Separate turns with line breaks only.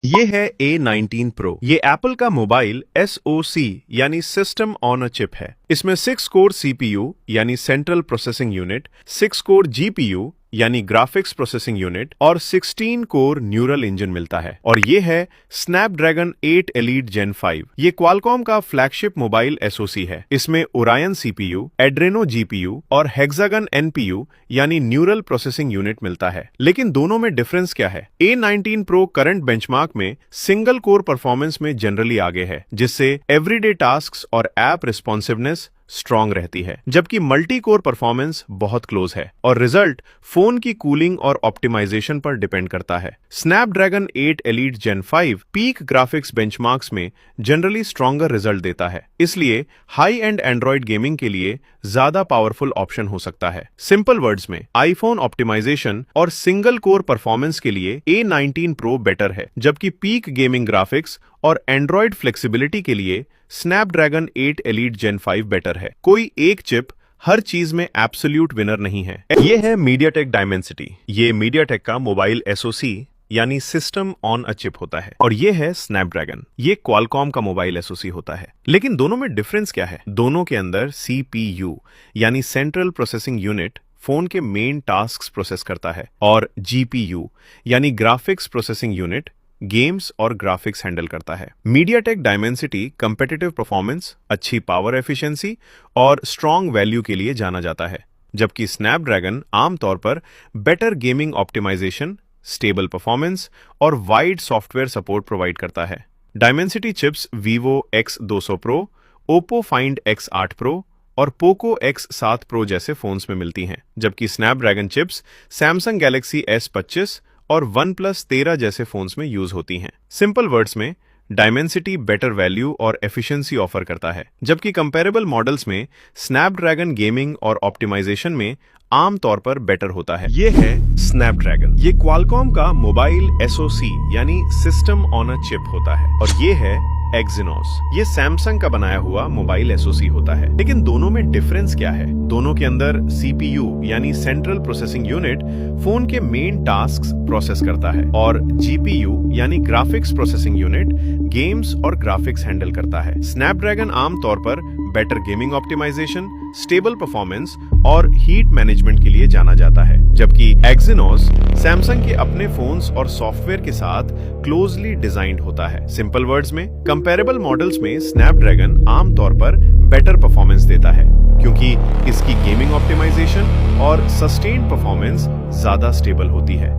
ये है A19 Pro। ये एप्पल का मोबाइल SoC यानी सिस्टम ऑन अ चिप है। इसमें 6 कोर CPU यानी central processing unit, 6 core GPU यानी ग्राफिक्स प्रोसेसिंग यूनिट और 16 कोर न्यूरल इंजन मिलता है। और ये है स्नैपड्रैगन 8 Elite Gen 5। ये क्वालकॉम का फ्लैगशिप मोबाइल SoC है। इसमें ओरायन CPU, एड्रेनो GPU और हेक्सागन NPU यानी न्यूरल प्रोसेसिंग यूनिट मिलता है। लेकिन दोनों में डिफरेंस क्या है? A19 Pro करंट बेंचमार्क में सिंगल कोर परफॉर्मेंस में जनरली आगे है, जिससे एवरीडे टास्क्स और ऐप रिस्पॉन्सिवनेस स्ट्रॉन्ग रहती है, जबकि मल्टी कोर परफॉर्मेंस बहुत क्लोज है और रिजल्ट फोन की कूलिंग और ऑप्टिमाइजेशन पर डिपेंड करता है। Snapdragon 8 Elite Gen 5 peak graphics benchmarks में जनरली स्ट्रॉन्गर रिजल्ट देता है, इसलिए हाई एंड एंड्रॉइड गेमिंग के लिए ज्यादा पावरफुल ऑप्शन हो सकता है। सिंपल वर्ड्स में आईफोन ऑप्टिमाइजेशन और सिंगल कोर परफॉर्मेंस के लिए A19 Pro बेटर है, जबकि पीक गेमिंग ग्राफिक्स और एंड्रॉइड फ्लेक्सिबिलिटी के लिए स्नैपड्रैगन 8 Elite Gen 5 बेटर है। कोई एक चिप हर चीज में एब्सोल्यूट विनर नहीं है। ये है मीडियाटेक डायमेंसिटी। ये मीडियाटेक का मोबाइल SoC यानी सिस्टम ऑन अ चिप होता है। और ये है स्नैपड्रैगन, ये क्वालकॉम का मोबाइल SoC होता है। लेकिन दोनों में डिफरेंस क्या है? दोनों के अंदर CPU यानी सेंट्रल प्रोसेसिंग यूनिट फोन के मेन टास्क्स प्रोसेस करता है, और GPU यानी ग्राफिक्स प्रोसेसिंग यूनिट गेम्स और ग्राफिक्स हैंडल करता है। मीडियाटेक डायमेंसिटी कंपेटिटिव परफॉर्मेंस, अच्छी पावर एफिशिएंसी और स्ट्रॉन्ग वैल्यू के लिए जाना जाता है, जबकि स्नैपड्रैगन आमतौर पर better gaming optimisation, stable performance और वाइड सॉफ्टवेयर सपोर्ट प्रोवाइड करता है। Dimensity chips Vivo X200 Pro, Oppo Find X8 Pro और Poco X7 Pro जैसे फोन्स में मिलती हैं, जबकि Snapdragon chips Samsung Galaxy S25 और OnePlus 13 जैसे फोन्स में यूज होती हैं। सिंपल वर्ड्स में डायमेंसिटी बेटर वैल्यू और एफिशिएंसी ऑफर करता है, जबकि कंपैरेबल मॉडल्स में स्नैपड्रैगन गेमिंग और ऑप्टिमाइजेशन में आमतौर पर बेटर होता है। ये है स्नैपड्रैगन। ये क्वालकॉम का मोबाइल SoC यानी सिस्टम ऑन अ चिप होता है। और ये है एक्सिनोस। ये सैमसंग का बनाया हुआ मोबाइल SoC होता है। लेकिन दोनों में डिफरेंस क्या है? दोनों के अंदर CPU यानी सेंट्रल प्रोसेसिंग यूनिट फोन के मेन टास्क्स प्रोसेस करता है, और GPU यानी ग्राफिक्स प्रोसेसिंग यूनिट गेम्स और ग्राफिक्स हैंडल करता है। स्नैपड्रैगन आमतौर पर better gaming optimisation, stable performance और हीट मैनेजमेंट के लिए जाना जाता है, जबकि एक्सिनोस सैमसंग के अपने फोन्स और सॉफ्टवेयर के साथ क्लोजली डिजाइंड होता है। सिंपल वर्ड्स में कंपैरेबल मॉडल्स में स्नैपड्रैगन आमतौर पर बेटर परफॉर्मेंस देता है, क्योंकि इसकी गेमिंग ऑप्टिमाइजेशन और सस्टेन्ड परफॉर्मेंस ज्यादा स्टेबल होती है।